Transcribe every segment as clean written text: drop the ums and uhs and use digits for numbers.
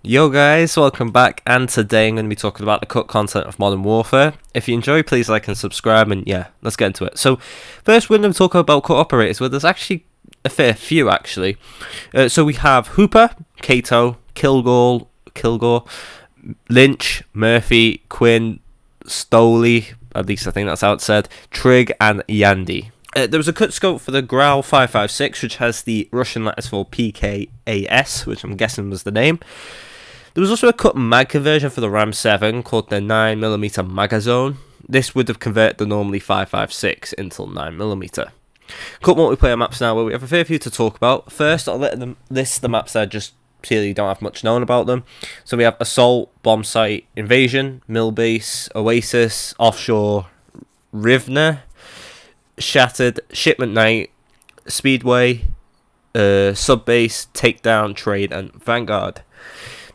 Yo guys, welcome back, and today I'm going to be talking about the cut content of Modern Warfare. If you enjoy, please like and subscribe, and yeah, let's get into it. So, first we're going to talk about cut operators, where there's actually a fair few, actually. So we have Hooper, Kato, Kilgore, Lynch, Murphy, Quinn, Stoley, at least I think that's how it's said, Trig, and Yandy. There was a cut scope for the Grau 556, which has the Russian letters for PKAS, which I'm guessing was the name. There was also a cut mag conversion for the Ram 7 called the 9mm Magazone. This would have converted the normally 556 into 9mm. Cut multiplayer maps now, where we have a fair few to talk about. First, I'll let them list the maps that just clearly don't have much known about them. So we have Assault, Bomb Site, Invasion, Mill Base, Oasis, Offshore, Rivner, Shattered, Shipment Night, Speedway, Subbase, Takedown, Trade, and Vanguard.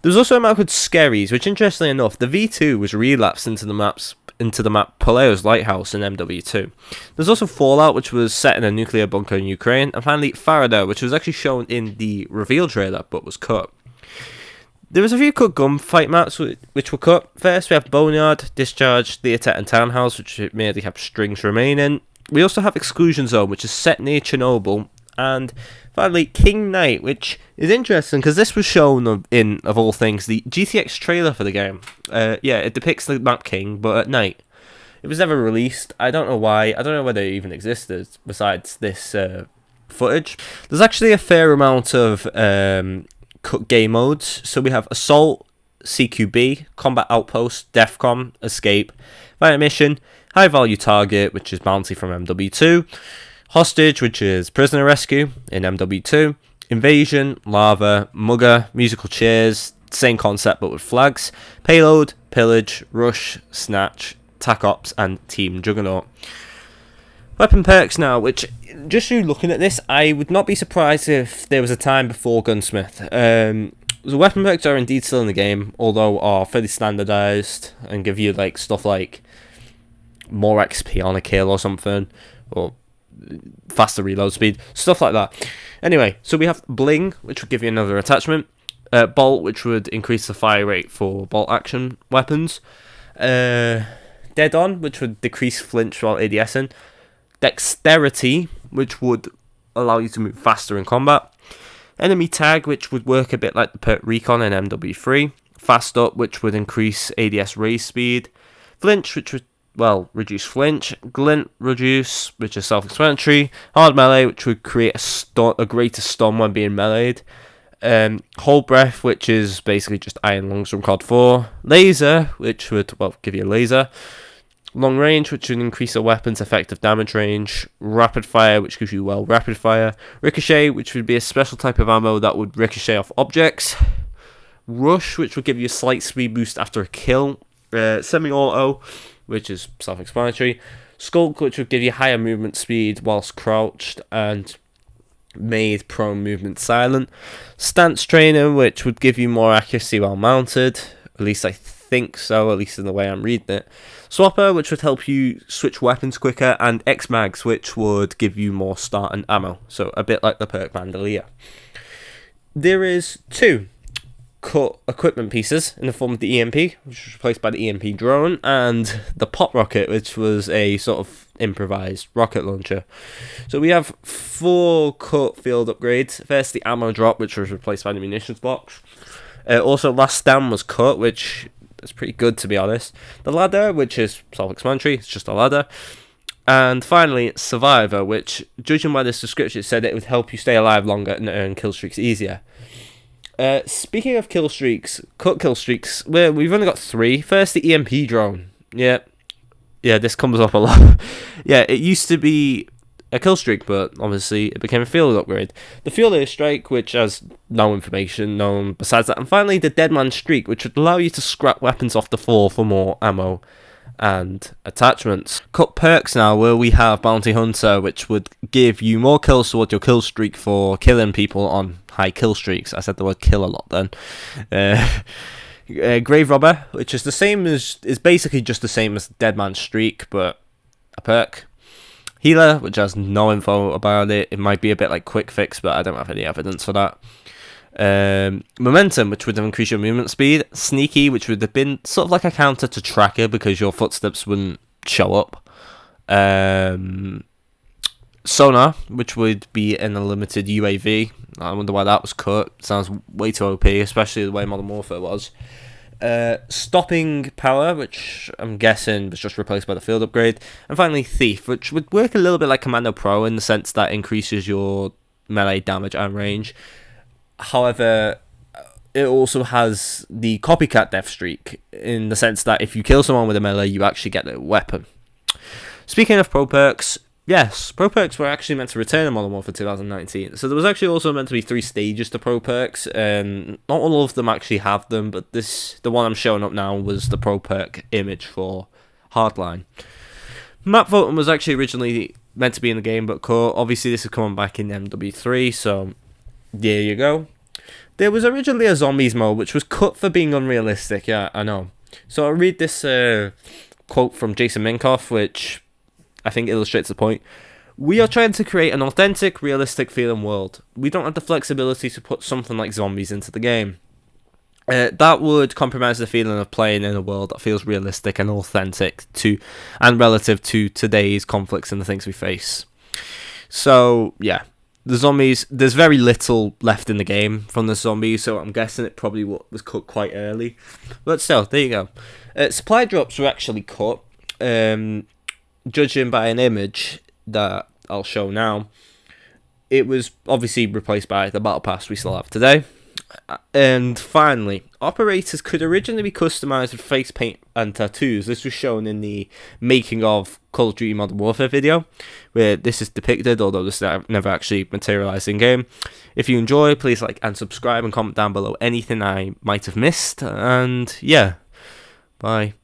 There's also a map called Skerries, which interestingly enough, the V2 was relapsed into the map Polaio's Lighthouse in MW2. There's also Fallout, which was set in a nuclear bunker in Ukraine, and finally Faraday, which was actually shown in the reveal trailer but was cut. There was a few cut gunfight maps which were cut. First, we have Boneyard, Discharge, Theatre, and Townhouse, which merely have strings remaining. We also have Exclusion Zone, which is set near Chernobyl, and finally King Knight, which is interesting because this was shown of all things, the GTX trailer for the game. It depicts the map King, but at night. It was never released. I don't know why. I don't know whether it even existed besides this footage. There's actually a fair amount of cut game modes. So we have Assault, CQB, Combat Outpost, DEFCON, Escape, Fight Mission, High Value Target, which is Bounty from MW2, Hostage, which is Prisoner Rescue in MW2, Invasion, Lava, Mugger, Musical Chairs, same concept but with flags, Payload, Pillage, Rush, Snatch, TAC Ops, and Team Juggernaut. Weapon perks now, which, just through looking at this, I would not be surprised if there was a time before Gunsmith. The weapon perks are indeed still in the game, although are fairly standardised and give you stuff like more XP on a kill or something, or faster reload speed, stuff like that. Anyway, so we have Bling, which would give you another attachment, Bolt, which would increase the fire rate for bolt action weapons, Dead On, which would decrease flinch while ADSing, Dexterity, which would allow you to move faster in combat, Enemy Tag, which would work a bit like the perk Recon in MW3, Fast Up, which would increase ADS raise speed, Flinch, which would reduce flinch, Glint, reduce, which is self-explanatory, Hard Melee, which would create a greater stun when being meleeed, Hold Breath, which is basically just Iron Lungs from COD 4, Laser, which would, give you a laser, Long Range, which would increase a weapon's effective damage range, Rapid Fire, which gives you, Rapid Fire, Ricochet, which would be a special type of ammo that would ricochet off objects, Rush, which would give you a slight speed boost after a kill, Semi-Auto, which is self-explanatory, Skulk, which would give you higher movement speed whilst crouched and made prone movement silent, Stance Trainer, which would give you more accuracy while mounted, at least I think so, at least in the way I'm reading it, Swapper, which would help you switch weapons quicker, and X-Mags, which would give you more start and ammo, so a bit like the perk Bandolier. There is two cut equipment pieces in the form of the EMP, which was replaced by the EMP drone, and the Pop Rocket, which was a sort of improvised rocket launcher. So we have 4 cut field upgrades. First, the ammo drop, which was replaced by the munitions box. Also, Last Stand was cut, which is pretty good, to be honest. The ladder, which is self-explanatory, it's just a ladder. And finally, Survivor, which, judging by this description, it said it would help you stay alive longer and earn kill streaks easier. Speaking of kill streaks, cut kill streaks, we've only got 3. First, the EMP drone. Yeah, this comes up a lot. Yeah, it used to be a kill streak, but obviously it became a field upgrade. The field airstrike, which has no information known besides that. And finally, the Deadman Streak, which would allow you to scrap weapons off the floor for more ammo and attachments. Cut perks now, where we have Bounty Hunter, which would give you more kills towards your kill streak for killing people on high kill streaks. I said the word kill a lot then. Grave Robber, which is basically just the same as Dead Man Streak, but a perk. Healer, which has no info about it. It might be a bit like Quick Fix, but I don't have any evidence for that. Momentum, which would have increased your movement speed. Sneaky, which would have been sort of like a counter to Tracker because your footsteps wouldn't show up. Sonar, which would be an unlimited UAV. I wonder why that was cut. Sounds way too OP, especially the way Modern Warfare was. Stopping power, which I'm guessing was just replaced by the field upgrade. And finally, Thief, which would work a little bit like Commando Pro in the sense that increases your melee damage and range. However, it also has the copycat death streak in the sense that if you kill someone with a melee, you actually get their weapon. Speaking of pro perks, yes, pro perks were actually meant to return in Modern Warfare 2019. So there was actually also meant to be 3 stages to pro perks, and not all of them actually have them, but the one I'm showing up now was the pro perk image for Hardline. Map voting was actually originally meant to be in the game, but cut. Obviously, this is coming back in MW3, so there you go. There was originally a zombies mode, which was cut for being unrealistic. Yeah, I know. So I'll read this quote from Jason Minkoff, which I think illustrates the point. We are trying to create an authentic, realistic feeling world. We don't have the flexibility to put something like zombies into the game. That would compromise the feeling of playing in a world that feels realistic and authentic and relative to today's conflicts and the things we face. So, yeah. The zombies, there's very little left in the game from the zombies, so I'm guessing it probably was cut quite early. But still, there you go. Supply drops were actually cut, judging by an image that I'll show now. It was obviously replaced by the Battle Pass we still have today. And finally, operators could originally be customized with face paint and tattoos. This was shown in the making of Call of Duty Modern Warfare video, where this is depicted, although this never actually materialized in game. If you enjoy, please like and subscribe and comment down below anything I might have missed. And yeah, bye.